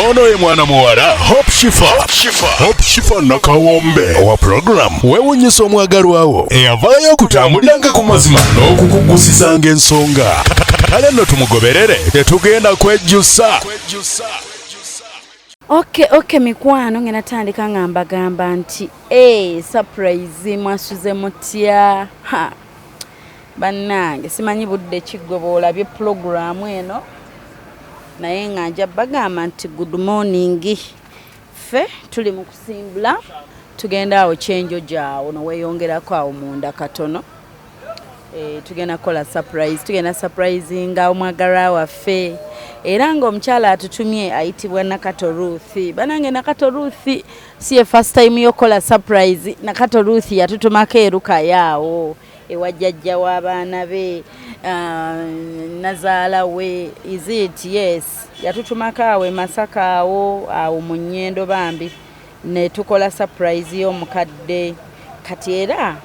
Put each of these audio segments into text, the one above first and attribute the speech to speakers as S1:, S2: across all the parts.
S1: ono ye mwana muwala Hope Shifa nakawombe owa program wewunyisa omwagalwawo eyavaayo okutambuliranga ku mazima n'okukugusisanga ensonga. Kale nno tumugoberere tetugenda kwejjusa.
S2: Okay mikwano ngena tandika ngamba gamba nti surprise mwasuze mutya bannange simanyi budde kigobola bye program eno naye nganja bagamba nti good morning fe tuli mu kusimbula tugenda awo Ekyenjojo awo no weyongerako awo munda katono tugenda kola surprise nga omwagala waffe era nga omukyala atutumye ayitibwa Nakato Ruth. Banange Nakato Ruth si first time yokola surprise. Nakato Ruth yatutumako eruka yaawo ewajjajja w'abaana be nazaala we is it yes yatutumako awo Masaka awo mu Nnyendo bambi ne tukola surprise y'omukadde kati era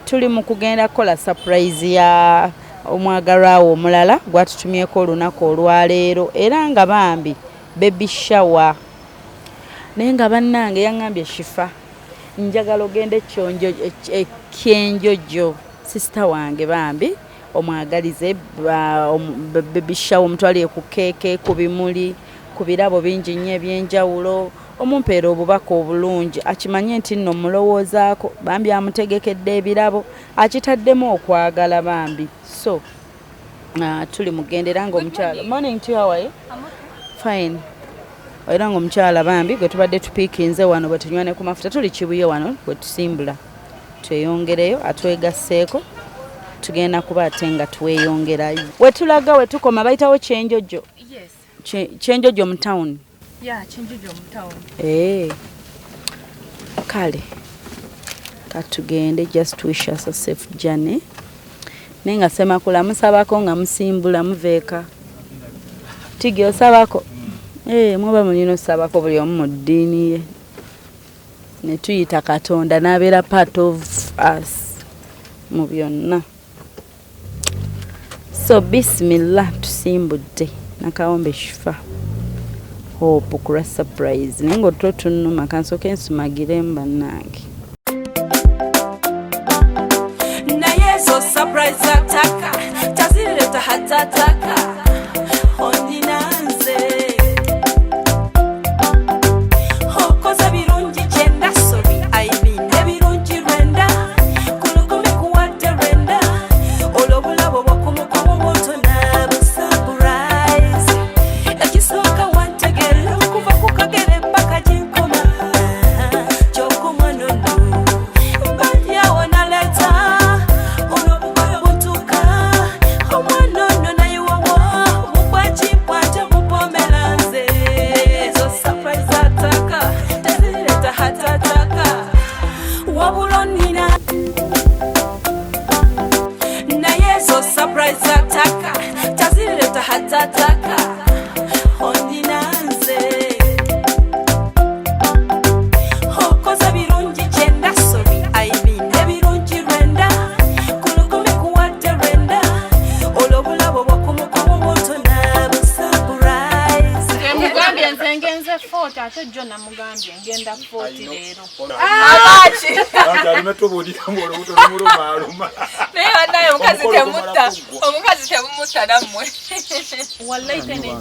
S2: tuli mu kugenda kola surprise ya omwagalwa omulala gwatutumyeko olunaku olwaleero era nga bambi baby shower naye nga bannange yangambye Shifa njagala ogende Ekyenjojo sister wange bambi omwagalize baby shower omutwaliye ku keeke ku bimuli ku birabo bingi nnyo ebyenjawulo omumpeera obubaka obulungi akimanye nti nno mulowoozaako bambi amutegekedde ebirabo akitaddemu okwagala bambi so tuli mugendera nga omukyala morning to you, how are you? Fine era nga omukyala bambi gwe tubadde tupiikinze wano bwe tunywane ku mafuta tuli Kibuye wano bwe tusimbula tweyongereyo atwegasseeko tugenda kuba ate nga tweyongerayo we tulaga we tukoma bayitawo Ekyenjojo. Yes. Ekyenjojo mu town.
S3: Yeah, Ekyenjojo mu town.
S2: Kale katugende just wish us a safe journey. Nenga sema kula musabako nga musimbula muveeka. Tige osabako. Muba mulino sabako buli omu mu ddiini ye. Ne tuyita Katonda n'abeera part of us mu byonna. So bismillah tusimbudde nakawombe Shifa. Hope kura surprise nengo totunuma kansoke nsumagire mbannange
S4: na yeso surprise ataka tazileta hatataka ondinanze hokoza birungi chenda sobi aibine birungi renda kulukumi kuwate renda olobulabo bokumukomo moto na surprise ekisoka wantegelo kuva kukagere paka jinkoma choko manono mbanya ona leta olobulabo butuka omanono na yuwawo mukwachi pata mupomelanze zo surprise ataka tazileta hatataka wabulonina na yeso surprise ataka tazileta hatataka ondinanze hokoza birungi chenda sobi aibine birungi renda kulukumi kuwate renda olobulabo bwakumukomo moto na surprise
S3: Mugambye nzengenze 40 ate jo na mugambye ngenda 40 leero.
S4: naye omukazi temutta nammwe
S3: Wallahi tene.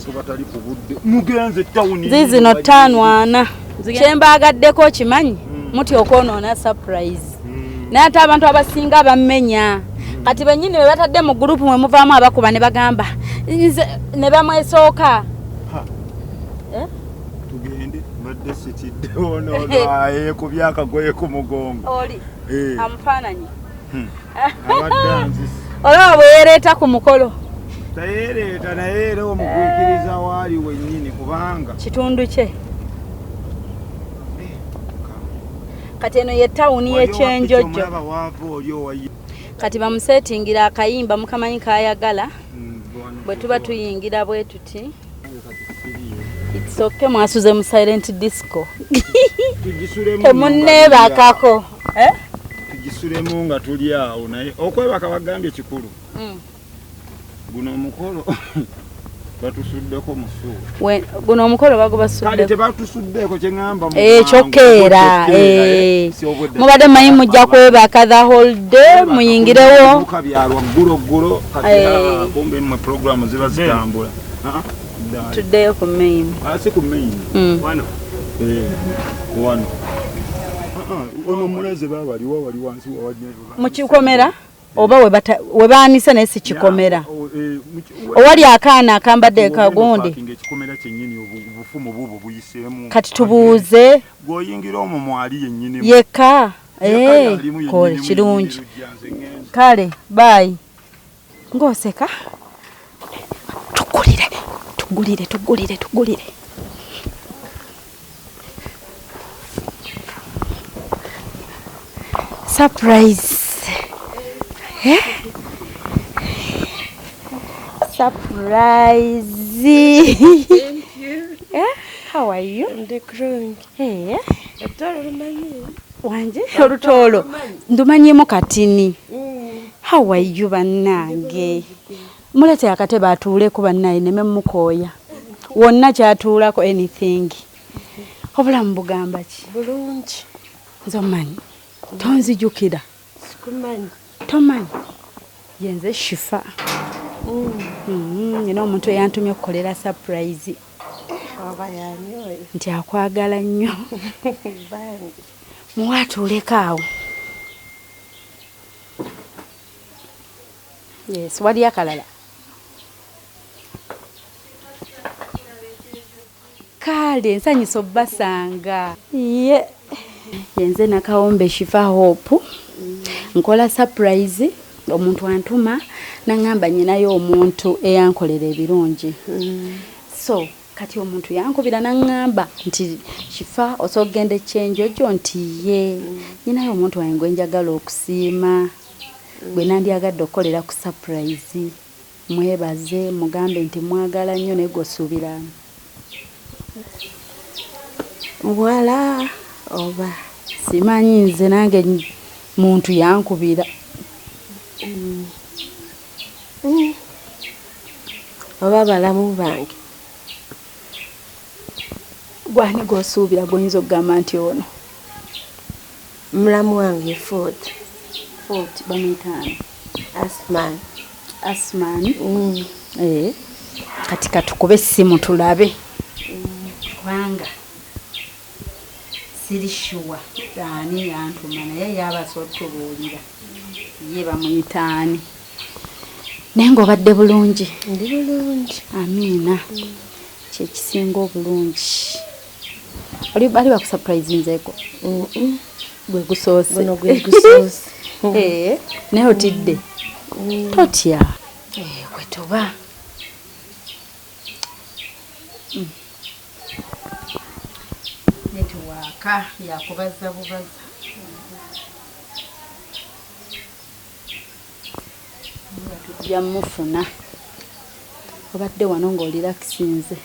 S5: Mugenze town
S2: zizino 5 kyembagaddeko kimanyi muti okwonoona surprise naye ate abantu abasinga bamenya kati bennyini be batadde mu gurupu mwe muvaamu abakuba ne bagamba ne bamwesooka
S5: tugende madde sitidde ono aye ku byakagoye ku mugongo
S2: oli amufaananyi
S5: abaddanzi
S2: olaba bwe yereeta ku mukolo
S5: tayereeta naye era omugwikiriza waali wennyini kubanga
S2: kitundu kye kati eno ye tawuni y'Ekyenjojo kati bamusetingira akayimba mukamanyi kayagala bwe tuba tuyingira bwe tuti it's okay mwasuze mu silent disco temunneebakako
S5: tugisulemu nga tuli awo naye okwebaka bagambye kikulu guno omukolo batusuddeko musu
S2: guno omukolo
S5: kale
S2: bagubasudde
S5: tebatusuddeko kyeŋŋamba
S2: kyokeera mubadde manyi mujja kwebaka the whole day muyingirewo
S5: kabyalwa ggulo kati kumbe mwe programu ziba zitambula
S2: tuddeyo ku main
S5: si ku main wano ono muleze babaliwo wali wansi
S2: mukikomera oba we baanise naye si kikomera owali akaana akambadde kagundi
S5: ekikomera kyennyini obufumu buubwo buyiseemu
S2: kati tubuuze
S5: gwoyingira omwo mwali yennyini
S2: yekka kole kirungi kale bayi ng'oseka tugulire surprise surprise. Thank you. How are you? Wanje olutooro ndumanyemu katini. How are you bannange? Mulete akatebe atuuleko bannaye neme mukooya. Wonna kyatuulako anything. Obulamu bugamba ki?
S6: Bulungi.
S2: Nzomanyi. Tonzijukira.
S6: Sikumanyi.
S2: Tomanyi. Yenze Shifa. Nina omuntu eyantumye okukolera surprise.
S6: Aba yanyoye.
S2: Nti akwagala nnyo.
S6: Bangi.
S2: Muwatuuleko awo. Yes, wali akalala. Kale nsanyisa obbasanga. Ye. Yenze nakawombe Shifa Hope. Nkola surprise. Omuntu antuma nangamba nyinayo omuntu eyankolera ebirungi. So kati omuntu yankubira nangamba nti Shifa osogende ekyenjojo nti ye nyinayo omuntu wange njagala okusiima gwe nandyagadde okukolera ku surprise mwebaze mugambe nti mwagala nnyo naye gosuubira
S6: Mwala oba
S2: simanyi nze nange muntu yankubira.
S6: Oba balamu bange.
S2: Gwani gosuubira goyinza okugamba nti ono?
S6: Mulamu wange Fort
S2: bamuyitaani Asman. Kati katukube essimu tulabe. Kubanga siri sure ani yantuma naye yabasa otubuulira ye bamuyitaani. Naye ng'obadde bulungi?
S6: Ndi bulungi.
S2: Amiina. Kyekisinga obulungi. Oli bali bakusurprise nzeeko? Gwe gusoose.
S6: Guno gwe gusoose.
S2: Naye otidde? Totya. Gwe tuba. Netiwaaka yakubaza bubaza. Tujja mufuna. Obadde wano ng'oli relaxinze.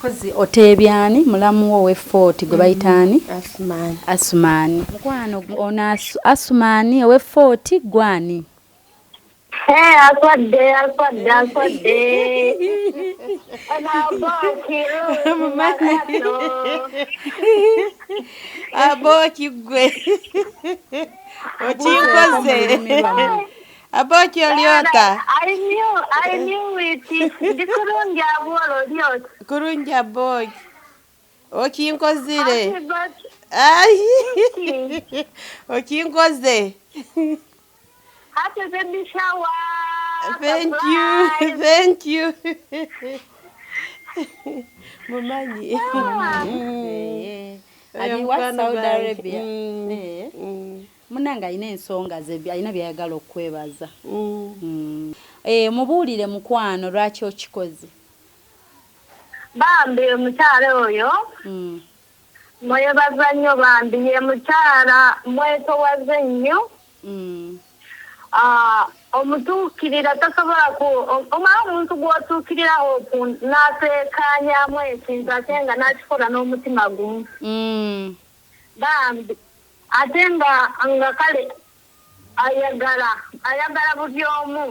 S2: Kozi oteebyani mulamu wo w'Fort gwe bayitaani? Asumani. Mukwano ono Asumani ow'Fort gwani?
S7: Alfadde.
S6: Abooki gwe. Okinkoze. Abooki oliota.
S7: I knew it. Ndikurungi abwolo lyoti.
S6: Kurungi Abooki. Okinkozire. Okinkoze.
S7: Happy baby shower.
S6: Thank you. Mumanyi.
S2: Ali wa Saudi Arabia. Munanga alina ensonga ze alina byayagala okwebaza. Mubuulire mukwano lwaki okikoze?
S7: Bambi omukyala oyo. Mwebaza nnyo bambi ye mukyala mwetowaze nnyo. Omutuukirira tasobola omala omuntu gw'otuukiriraho n'ateekanyamu ekintu ate nga n'akikola n'omutima gumu. Bambi ate nga kale ayagala buli omu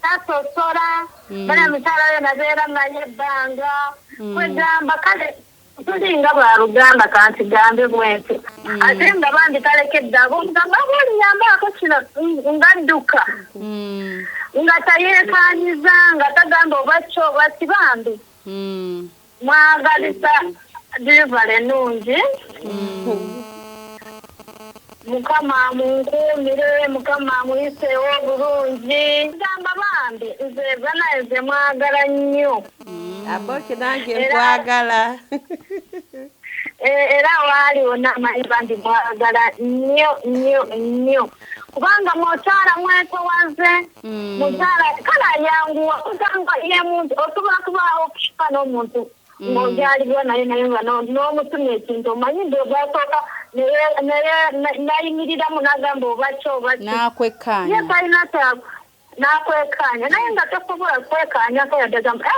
S7: tasosola bana mukyala we nabeera naye ebbanga kwegamba kale tulinga bwaluganda kansigambe bwentyo ate nga bandi talekede abo mugamba bolinyambaako kino ngadduka nga tayeekanyiza nga tagamba obakyo obaki bambi mwagalisa divale nungi mukama munkuumire mukama muyiseewo bulungi gamba bambi nze banaye ze mwagala nnyo
S6: Abooki nange nkwagala
S7: era waaliwo n'amanyi bandi mwagala nnyo kubanga mukyala mwetowaze mukyala kale ayanguwa kugamba ye muntu osobola kubaawo okukifa n'omuntu ng'ogyalibwa naye nga n'omutuma ekintu omanyi nti obasooka nayimiriramu n'agamba obakyo
S2: nakwekkaanya
S7: talina kyako nakwekkaanya naye nga tosobola kwekkaanyako yadde gamba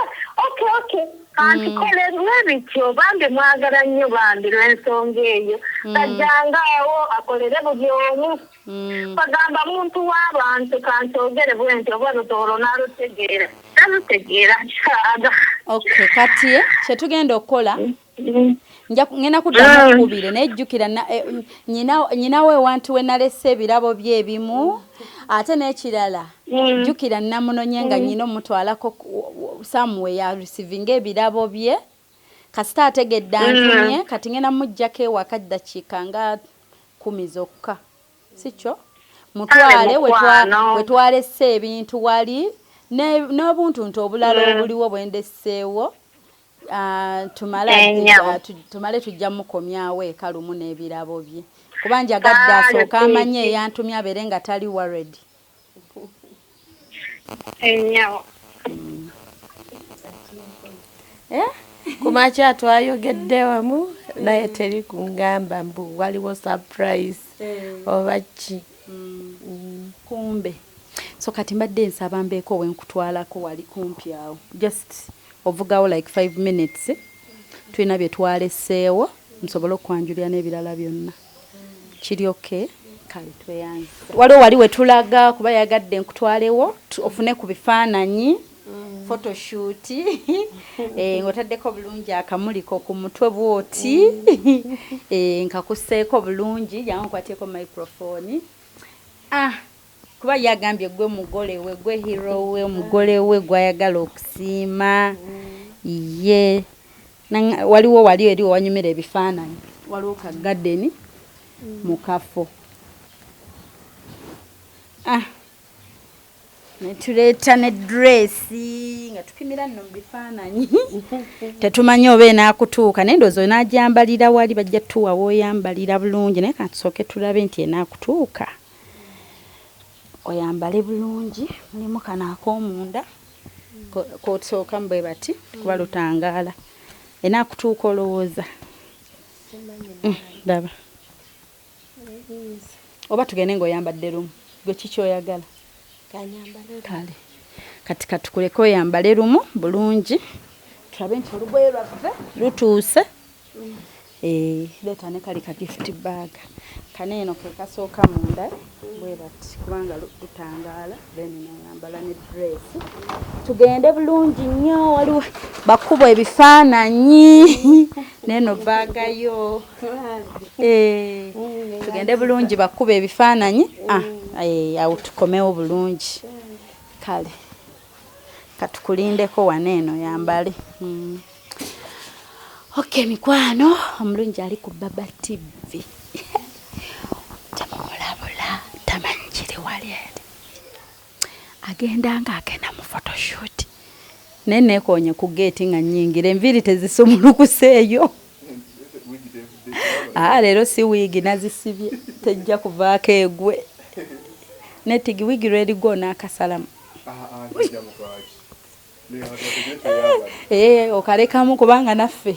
S7: okay kanti kolerwe bityo bambi mwagala nnyo bambi lw'ensonga eyo kajjanga awo akolere buli omu bagamba muntu w'abantu kankyogere bwenti oba lutooro n'alutegeera talutegeera kyaga
S2: kati kyetugenda okukola ngenda kuddamu okubire naye jjukira nyinawe ewantu we nalese ebirabo bye ebimu ate n'ekirala jjukira namunonye nga nyina omutwalako samuwe ya receiving ebirabo bye kasita ategedde antumye kati ngenda mujjako ewaka ddakiika nga 10 zokka sikyo mutwale wetwalese ebintu wali n'obuntuntu obulala obuliwo bwendeseewo tumale tujja mukomyawo eka lumu n'ebirabo bye kuba njagadde asooka amanye eyantumye abeere nga tali worried
S6: kumakya twayogedde wamu naye teri kungamba mbu waliwo surprise oba ki
S2: kumbe so kati mbadde nsaba mbeeko wenkutwalako wali kumpi awo just ovugawo like 5 minutes tulina bye twaleseewo nsobole okwanjulira n'ebirala byonna kiri okay kale tweyanze waliwo wali wetulaga kuba yagadde nkutwalewo ofune ku bifaananyi photoshoot ngotaddeko bulungi akamuliko ku mutwe bwoti nkakuseeko bulungi jangu nkwatyeko microphone kuba yagambye gwe mugole we gwe hero we omugole we gwayagala okusiima ye waliwo wali eri wanyumira ebifaananyi waliwo ka garden mu kafo netuleeta ne dressi nga tupimira nno mu bifaananyi tetumanyi oba enaakutuuka naye ndowooza onagyambalira wali bajja tuwa w'oyambalira bulungi naye katusooke tulabe nti enaakutuuka oyambale bulungi mulimu kano ak'omunda kosooka mbwe bati kuba lutangaala enaakutuuka olowooza daba oba tugende ng'oyambadde lumu gwe kiki oyagala kale kati katukuleko oyambale lumu bulungi tulabe nti olugoye lwaffe lutuuse leeta ne kali ka gift bag kane eno ke kasooka munda bwe bati kubanga lutangaala then noyambala ne dress tugende bulungi nnyo waliwo bakubo ebifaananyi neno baagayo tugende bulungi bakuba ebifaananyi awo tukomewo bulungi kale katukulindeko waneeno yambale okay mikwano omulungi ali ku Baba TV tamulabula tamanjiri wali agenda mu photoshoot nenekonye ku gate nga nyingira enviri tezisumulukuseeyo leero si wigi nazisibye tejja kuvaako egwe netigi wigi ready go n'akasalamu okalekamu kubanga naffe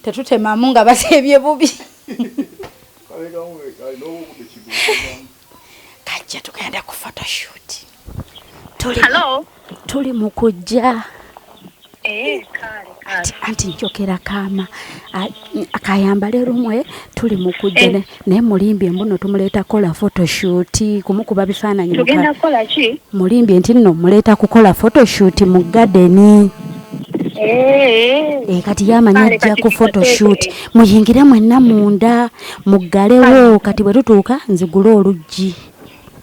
S2: tetutemamu nga baseebye bubi kajja tugenda ku photoshoot tuli mu kujja
S7: kale.
S2: Anti njokera kama akayambale rumwe tuli mukujja ne mulimbi mbuno tumuleta kola photoshoot kumukuba bifaananyi
S7: tugenda kola ki
S2: mulimbi nti nno muleta kukola photoshoot mu garden. Kati yamanya ajja ku photoshoot muyingire mwenna munda muggalewo kati bwe tutuuka nzigule oluggi.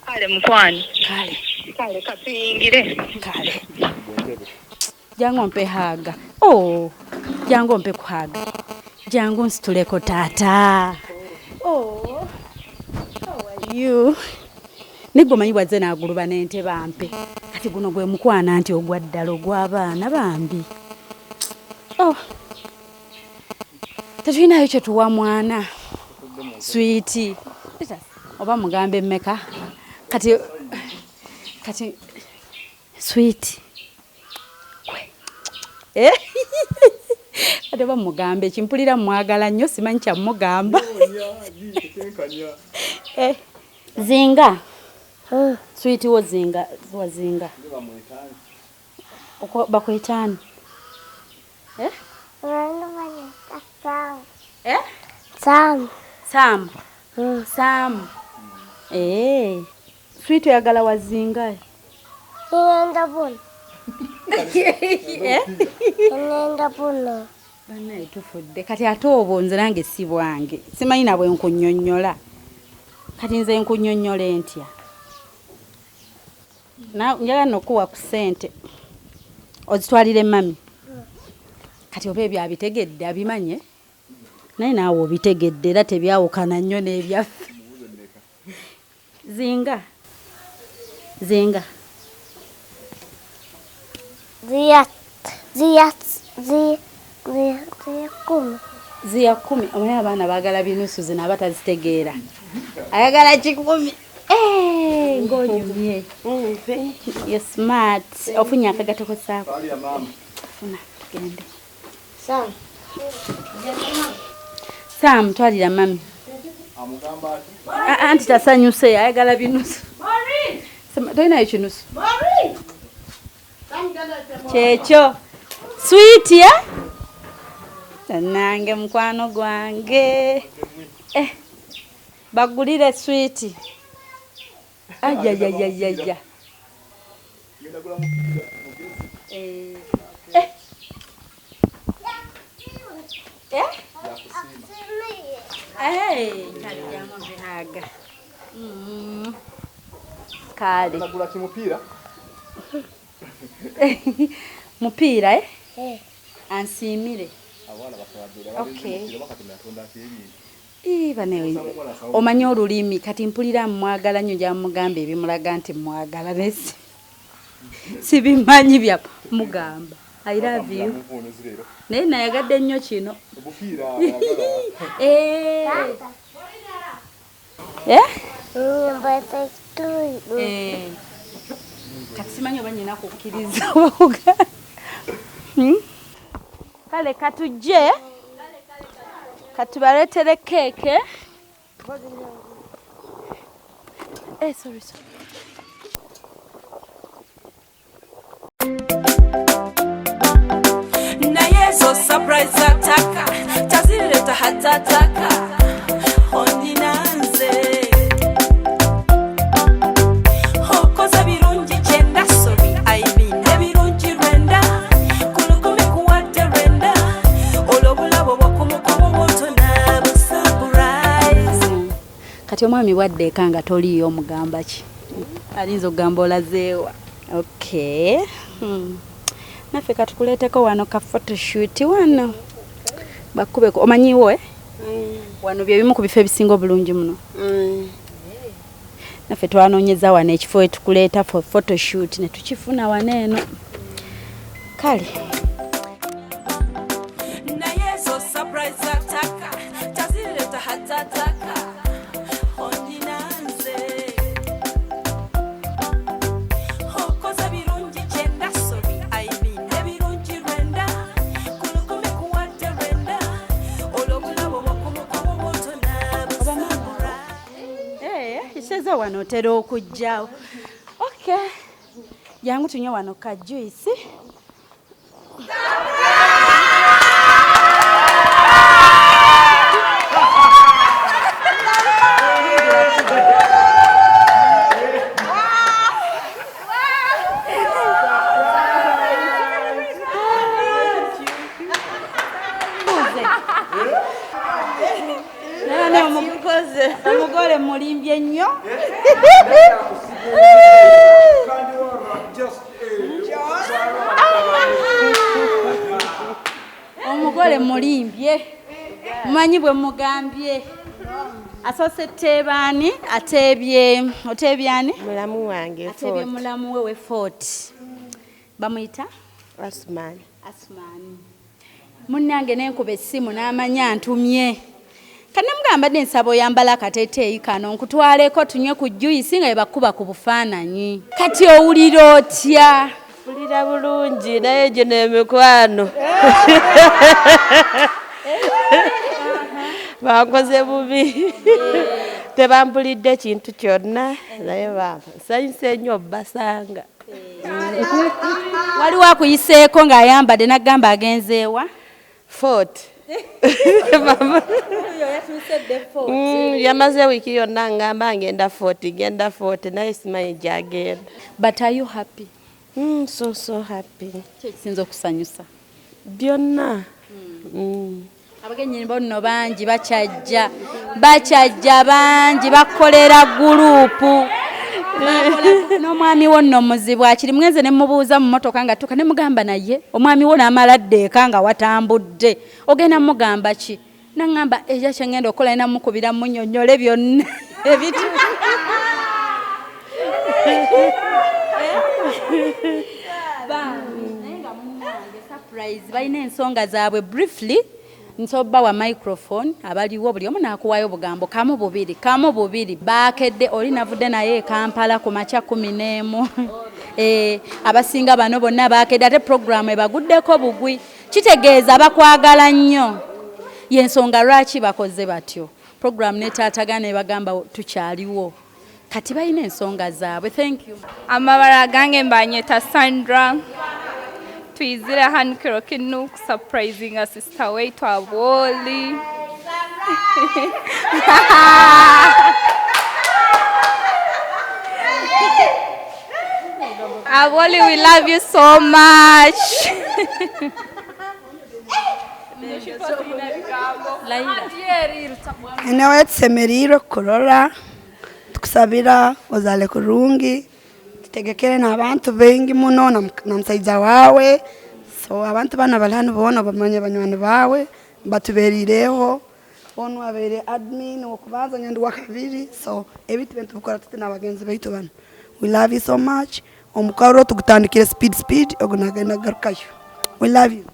S7: Kale mukwani kale katuyingire
S2: kale jangu mpe haga jangu mpe kuhaga jangu nsituleko taata. How are you? Niggo manyi bwazze n'aguluba n'ente bampe kati guno gwe mukwana nti ogwa ddala ogw'abaana bambi. Tetulinayo kye tuwa mwana sweeti oba mugambe mmeka kati sweet ate oba mugambe kimpulira mwagala nnyo simanyi kyamugamba. Zinga sweet wo zinga bakwetaani Sam. Sweet oyagala wazinga.
S8: Ngenda buno.
S2: Bana etufudde kati ate obwo nze nange si bwange simanyi nabwe nkunnyonnyola kati nze nkunnyonnyola entya njagala nokuwa ku ssente ozitwalire mami kati oba ebyo abitegedde abimanye naye naawe obitegedde era tebyawukana nnyo n'ebyaffe. Zinga Ziya kumi. Omanyi abaana baagala binusu zino abatazitegeera ayagala 10. Ng'onyumye you smart. Ofunye akagatoko saako funa tugende. Sam twalira mami anti tasanyuse ayagala binusu. Tolinayo kinusu kyekyo sweet nange mukwano gwange bagulire sweet. Ajajajajajja kale mupiira ansiimire. Okay. Bane omanyi olulimi kati mpulira mwagala nnyo gyamugamba ebimulaga nti mwagala nesi sibimanyi bya mugamba I love you naye nayagadde nnyo kino kati simanyi oba nyina kukkiriza kale katujje katubaleetere keeke. Sorry.
S4: naye zo surprise ataka tazileta hatataka ondinanze okoza birungi kyenda sobi aibine birungi rwenda kulukumi kuwadde rwenda olwobulabo bwakumukumu butona busurprise.
S2: Kati omwami wadde eka nga toliyo omugamba ki alinza okugamba olazeewa. Okay. Naffe katukuleeteko wano ka photoshoot wano bakubeko omanyiwo wano bye bimu ku bifo ebisinga obulungi muno. Naffe twanoonyeza wano ekifo etukuleeta for photoshoot ne tukifuna wano eno kale
S4: naye zo surprise ataka tazileta hatataka ondinanze okoza birungi kyenda sobi aibine birungi rwenda kulukumi kuwadde rwenda olwobulabo bwakumukumu butona busabura.
S2: kiseza wano otera okujjawo. Okay jangu tunywe wano ka juice. mulambye nnyo. Omugole mulimbye. Mumanyi bwe mugambye. Asoose Tebaani ateebye oteebyani?
S6: Mulamu wange
S2: Ateebye mulamu we Fort. Bamuyita?
S6: Asmani.
S2: Munnange n'enkuba essimu n'amanya ntumye. Kane mugambadde nsaba oyambala akateeteeyi kano nkutwaleko tunywe ku juice nga bakuba ku bufaananyi. Kati owulira otya?
S6: Mpulira bulungi naye gino emikwano. Bankoze bubi. Tebampulidde kintu kyonna naye nsanyuse nnyo basanga.
S2: Waliwo akuyiseeko ng'ayambadde n'agamba agenzeewa?
S6: Fort. Yamaze wiiki yonna ngamba ngenda Fort naye simanyi gyagenda.
S2: But are you happy?
S6: So happy.
S2: Kyekisinza okusanyusa?
S6: Byonna.
S2: Abagenyi bonno bangi bakyajja bangi bakolera gurupu. N'omwami wo nno muzibu akiri mwenze ne mubuuza mu motoka nga tuka ne mugamba naye omwami wo n'amala ddeeka nga watambudde ogenda mugamba ki? Nangamba eja kyengenda okola ina mukubira munnyonnyole byonna ebitu. Surprise balina ensonga zaabwe briefly. Nsoba wa microphone abaliwo buli omu nakuwayo bugambo kamu bubiri baakedde oli navudde naye Kampala ku makya 11 abasinga bano bonna baakedde ate program ebaguddeko bugwi kitegeeza bakwagala nnyo yensonga lwaki bakoze batyo program netaatagana ebagamba tukyaliwo kati balina ensonga zaabwe. Thank you.
S3: Amabara gange mbanyeta Sandra. Twizire hano kino surprising a sister wetu Aboli. Aboli, we love you so much.
S9: Enewe tusemerire kurola tukusabira ozale kurungi tegekere n'abantu bengi muno na msaija wawe so abantu bana balano bona bamanye banywani bawe batuberireho ono abere admin okubanza nyandi wakabiri so ebitu bintu bukora tute n'abagenzi baitu bana. We love you so much. Omukaro tugutandikire speed ogunagenda garukayo. We love you.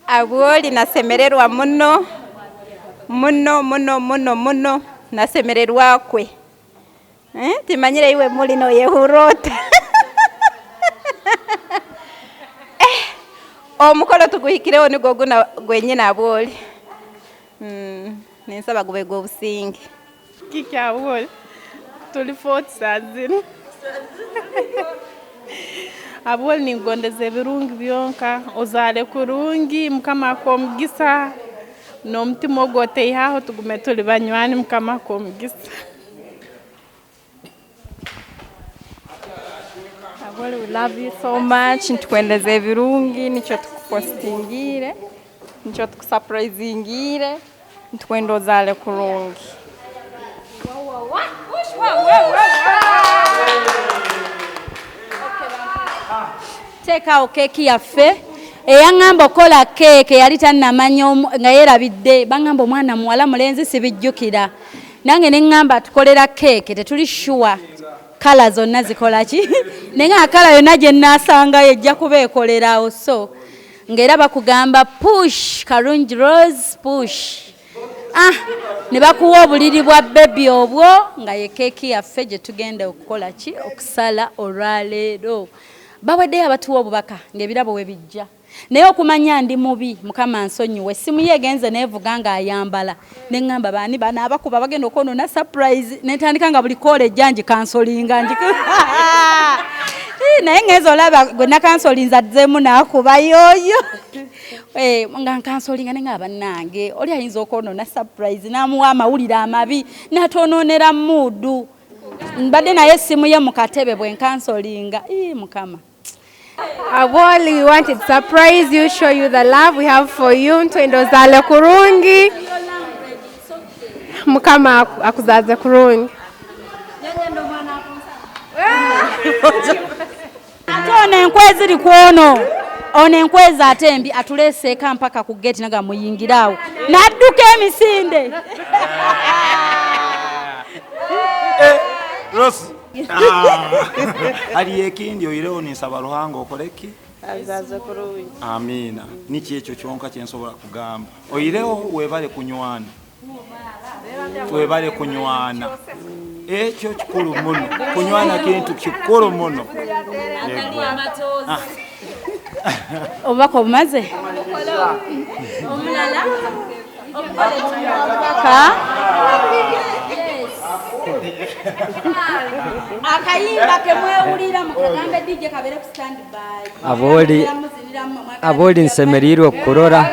S10: Aboli nasemererwa muno nasemererwa kwe timanyire iwe muli no yehurota omukolo tuguhikireho nigo gwenyina Aboli nensaba gube go busingi
S3: Kiki Aboli tuli 40 sazino Aboli ningondeze birungi byonka ozale kurungi mukama komugisa n'omutima ogwoteye haho tugume tuli banywani mukama komugisa. Aboli, we love you so much. Ntukwendeze birungi nicho tukupostingire nicho tukusurprisingire ntukwenda ozale kurungi.
S2: Teekawo keeki yaffe eyangamba okola keeke yali tannamanya nga yeerabidde bangamba omwana muwala mulenzi sibijjukira nange ne ngamba tukolera keeke tetuli sure kala zonna zikola ki naye nga kala yonna gye naasangayo ejja kuba ekolerawo so ng'era bakugamba push Karungi Rose push ne bakuwa obuliri bwa bebi obwo nga ye keeki yaffe gye tugenda okukola ki okusala olwaleero bawaddeyo abatuwa obubaka ng'ebirabo we bijja naye okumanya ndi mubi mukama nsonyiwe essimu ye egenze neevuga ng'ayambala ne ngamba baani bana abakuba bagenda okwonoona surprise netandika nga buli koola ejja ngikansolinga naye ngenza olaba gwe nakansolinza adzeemu naakuba yooyo nga nkansolinga ne nga bannange oli ayinza okwonoona surprise n'amuwa amawulire amabi n'atoonoonera muudu mbadde naye essimu ye mu katebe bwe nkansolinga mukama.
S3: Aboli, we wanted to surprise you, show you the love we have for you. Ntwendo zale kurungi. Mukama akuzaze kurungi.
S2: ate ono enkwe ziri ku ono enkwe zaatembi atuleeseeka mpaka ku geti naga muyingiraawo n'adduka emisinde.
S5: Rose ali ekindi oyirewo ninsaba Ruhanga okoleki
S6: azaze kurungi.
S5: Amina. Niki ekyo kyonka kyensobola kugamba. Oyirewo webale kunywana. Webale kunywana. Ekyo kikulu muno. Kunywana kintu kikulu muno.
S2: Obubaka obumaze? Omulala? Akayimba kemwewulira mukagambe DJ kabere ku stand by.
S11: Aboli nsemerirwe kurora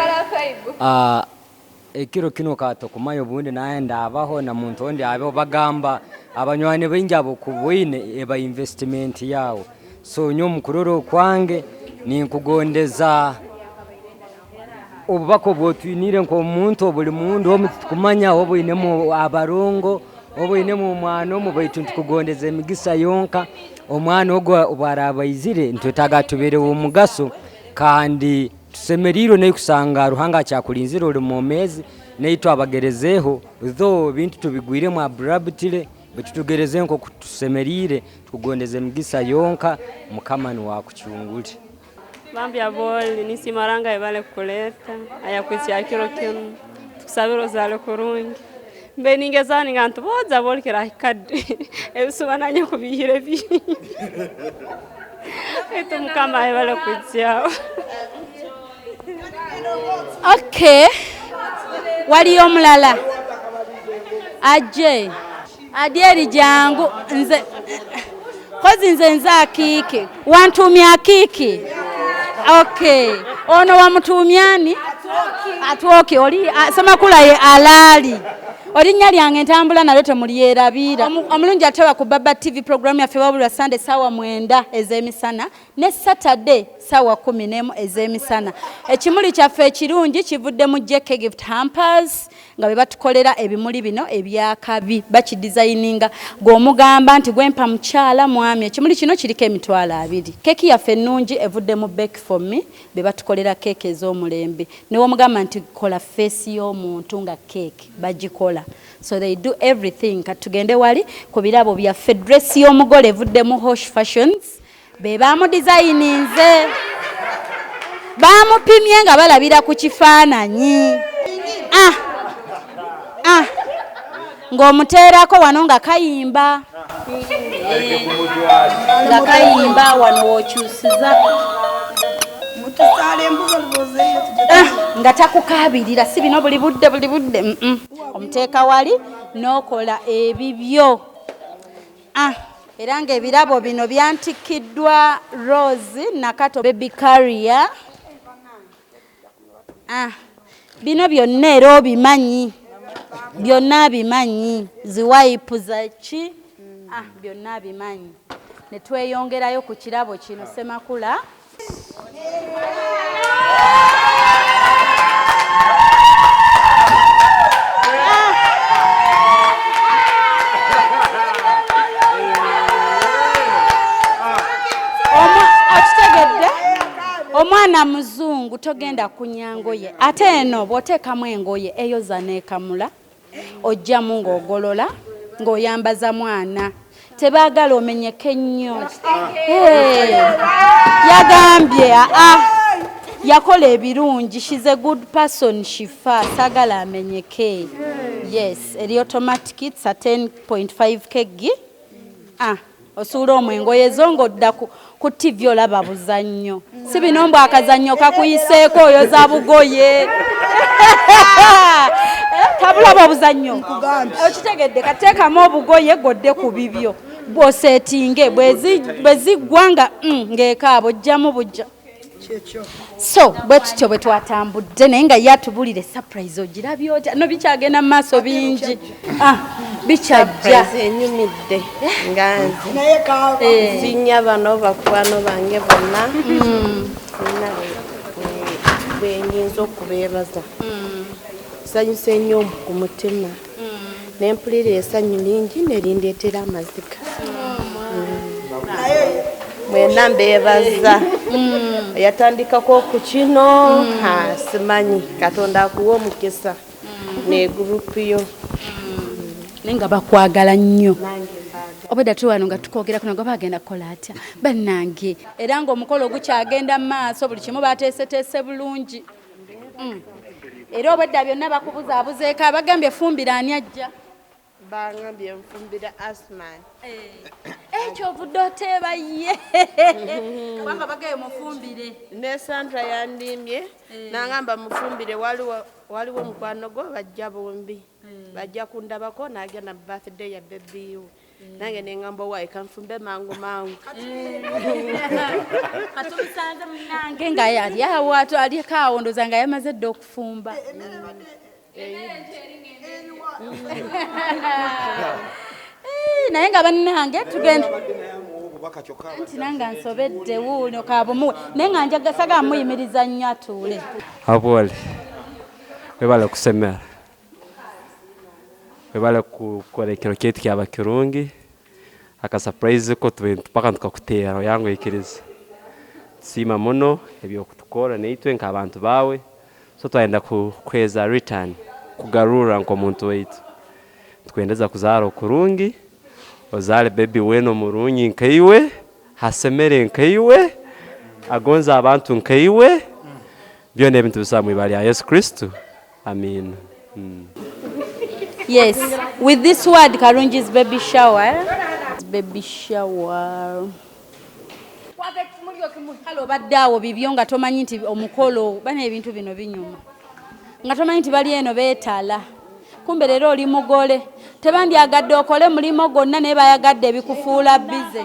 S11: ekiro kino kato kumayo obundi naye ndabaho na muntu ondi abeho bagamba abanywani b'injabo ku bwine eba investment yawo. So nyo mukuroro kwange ninkugondeza obubaka obwotwinire nk'omuntu buli muntu omukumanya obwinemu abarongo obwinemu omwana omu baitu ntukugondeza emigisa yonka omwana ogwo obwarabaizire ntwetaga tuberewo omugaso kandi tusemeriro naye kusanga Ruhanga kyakulinzira oli mu mezi naye twabagerezeho tho bintu tubigwiremu abruptly betutugereze nko kutusemerire tukugondeza emigisa yonka mukamani wakucyunguli.
S12: Bambi aboli nisimaranga ebale kuleta ayakwitya kiro kino tukusabira ozale kurungi mbe ningezani ngantu boza boli kira hikadi ebisobananya kubihire bi eto mukama ebale kwitya.
S2: Okay, wali omulala aje adieri jangu nze kozi nze akiki wantumya akiki. Okay, ono wamutumyani atoki oli samakula ye alali olinya lyange ntambula nalo temuliyerabira. Omulungi atewa ku Baba TV program ya February Sunday sawa 9 ezemisana ne Saturday sawa 11 ezemisana. Ekimuli kyaffe ekirungi kivudde mu JK Gift Hampers nga be batukolera ebimuli bino ebyakabi bakidesigninga gomugamba nti gwempa mukyala mwami. Ekimuli kino kiriko emitwalo 2. Keki yaffe ennungi evudde mu Bake for Me be batukolera keke ez'omulembe ne womugamba nti kola face y'omuntu nga keke bagikola. So they do everything. Katugende wali ku birabo bya Federation y'omugole evudde mu Hosh Fashions be bamu designinze bamupimye nga balabira ku kifaananyi ng'omuteerako wano nga kayimba nga kayimba wano w'okyusiza nga takukabirira si bino buli budde omuteeka wali n'okola ebibyo era ng'ebirabo bino byantikiddwa Rose Nakato baby carrier. Bino byonna era obimanyi byonna bimanyi ziwaipu zaki byonna bimanyi ne tweyongerayo ku kirabo kino Semakula omwana muzungu togenda kunyangoye ate eno bw'oteekamu engoye eyoza neekamula ojjamu ng'ogolola ng'oyambaza mwana tebaagala omenyeke ennyo. Yagambye yakola ebirungi, she's a good person, shifa sagala amenyeke. Yes, eri automatic it's a 10.5 kg. Osuula omwengoye zongo dda ku TV olaba buzannyo. Si binombo akazannyo kakuyiseeko oyo za bugoye. Tabulaba obuzannyo. Okitegedde kateekamu obugoye godde ku bibyo. Bw'oseetinge bweziggwanga ng'ekaabo ojjamu bujja. So bwe tutyo bwe twatambudde naye nga yatubulire surprise ogirabye otya no bikyagenda mu maaso bingi bikyajja
S6: enyumidde nganze sinya bano bakwano bange bonna benyinza okubeebaza sanyuse nnyo ku mutima nempulira essanyu lingi nerindeetera amaziga. mwena mbebaza yatandikako ku kino simanyi Katonda akuwa omukisa ne group yo
S2: nenga bakwagala nnyo obeda tu wano nga tukogera kuno ngo bagenda kukola atya bannange era ng'omukolo gukyagenda mu maaso buli kimu bateeseteese bulungi era obwedda byonna bakubuzaabuzeeko abagambye fumbira ani ajja
S6: bangambye nfumbira Asman
S2: ekyo ovudde oteeba ye kubanga bagaye mufumbire
S6: ne Sandra yandimbye nangamba mufumbire waliwo omukwano gwo bajja bombi bajja kundabako nagenda mu birthday ya baby we nange nengamba wayi kanfumbe mangu
S2: katubisanze munange nga yali awo aliko awo ndooza nga yamaze dda okufumba naye nga bannange tugenda nti nanga nsobedde wuuno kabumuwe naye nga njagasaga muyimiriza nnyo atuule
S13: abole webale kusemera webale kukola ekiro kyaitu kyaba kirungi akasurprise ko tupaka tukakuteera oyangu ikiriza sima muno ebyokutukora neitwe nk'abantu bawe so twenda kukweza return kugarura nk'omuntu waitu tukwendeza kuzaara okurungi ozale baby weno murungi nkaiwe hasemere nkaiwe agonza abantu nkaiwe byona ebintu bisamu ibali ya Yesu Kristo amen.
S2: Yes, with this word Karungi's baby shower. Baby shower. Halo baddawo bibyo nga tomanyi nti omukolo bana ebintu bino binyuma. Nga tomanyi nti bali eno beetala. Kumbe lero oli mugole. Tebandi agadde okole mulimo gonna ne bayagadde bikufuula bize.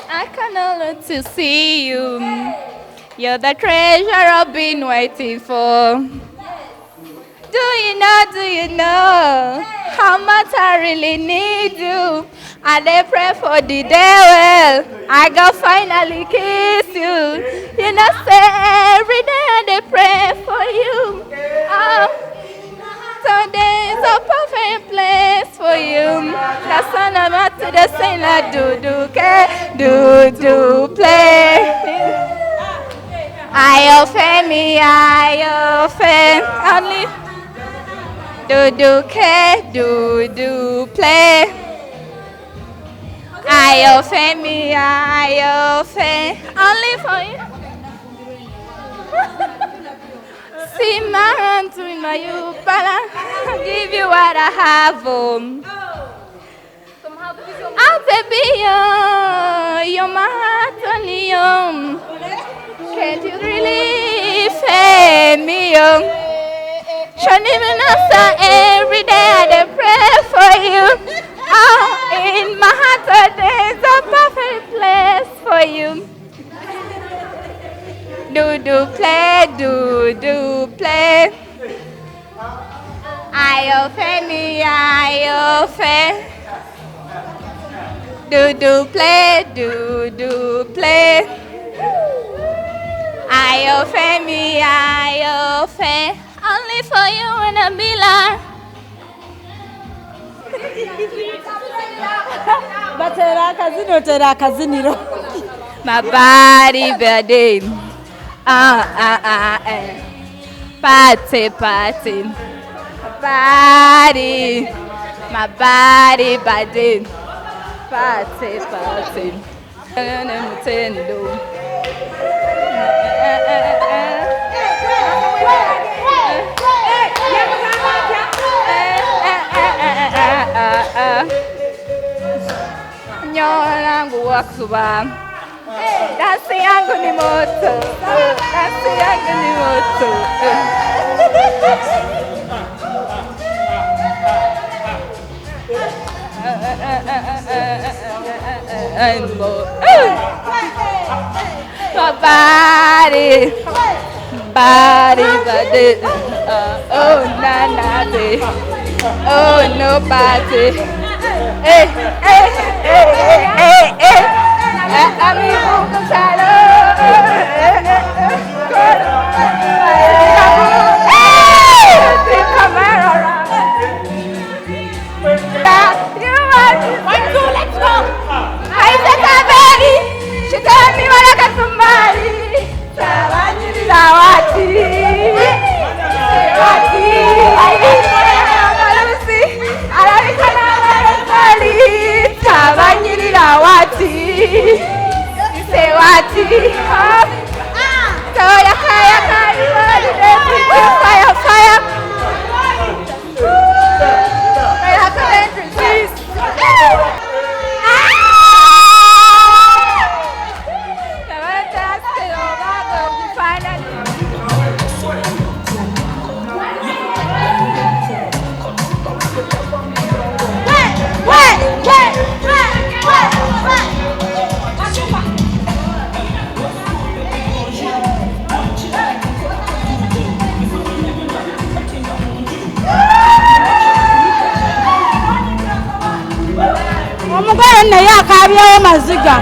S10: I cannot wait to see you. You're the treasure I've been waiting for. Do you know how much I really need you? I dey pray for the day well I go finally kiss you. You know say every day I dey pray for you. Today is a perfect place for you. That's all I'm at to the same like do play. I offend me, I offend only do play. I offend me, I offend only for you. See my hand to my you, but I'll give you what I have. Oh baby, you're my heart only. Can't you really feel me? Shouldn't even answer every day I pray for you. Oh, in my heart there's a perfect place for you. Do play. I offend me, I offend. Do play. I offend me, I offend. Only for you and a Bila.
S2: Batera kaziniro.
S10: My body body. Party. Body. My body body. Party. Nintendo. Nyola langu wakuba dance yangu ni moto. My body. Oh na day. Oh nobody. Hey. I'm even come around.
S14: Omugole naye akaabyawo maziga.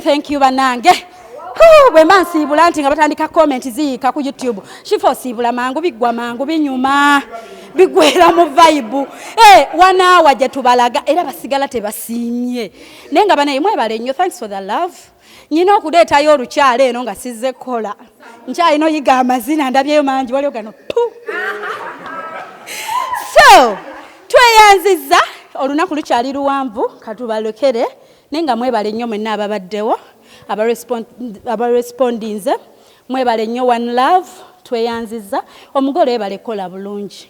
S14: Thank you banange. Bwe mansibula nti nga batandika comment ziika ku YouTube. Shifo sibula mangu bigwa mangu binyuma. Bigwera mu vibe. Wana waje tubalaga era basigala tebasimye. Nenga bana imwe bale nnyo, thanks for the love. Nyino okudeeta yo olukyale eno nga sizze kola. Ncha ino yiga amazina ndabyeyo mangi wali ogano. So, tweyanziza olunaku lukyali luwanvu katubalokere. Nenga mwebale nnyo mwenna ababaddewo abarespondinze mwebale nnyo one love tweyanziza omugole ebale kola bulungi.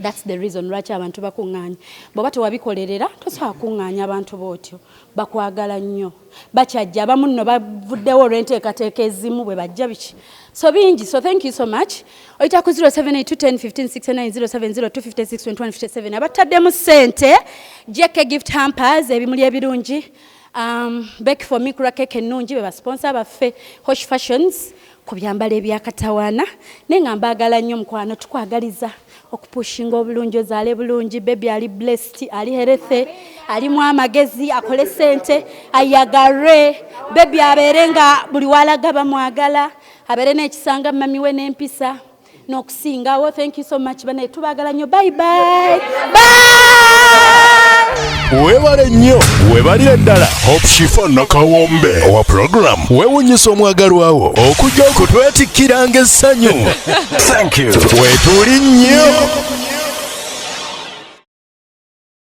S14: That's the reason lwaki abantu bakuŋŋaanya. Bw'oba tewabikolerera tosobola kuŋŋaanya abantu bootyo. Bakwagala nnyo. Bakyajja abamu nno bavuddewo olw'enteekateeka ezimu bwe bajja biki. So bingi. So thank you so much. Oyita ku 07821015690702562157 abataddemu ssente JK gift hampers ebimuli ebirungi. Back for me kura cake ennungi be basponsor baffe Hosh Fashions ku byambalo ebyakatawaana. Nenga mbagala nnyo mukwano tukwagaliza okupushinga obulungi ozaale bulungi. Baby ali blessed, ali healthy, alimu amagezi, akole sente, ayagare. Baby abeerenga buli walaga bamwagala, abeere n'ekisanga mami we n'empisa n'okusingawo. Thank you so much bana, tubagala nnyo. Bye bye.
S1: Webale nnyo, webalire ddala Hope Shifa Nakawombe owa program wewunyisa omwagalwawo okujja okutwetikkiranga essanyu. Thank you. Wetuli nnyo.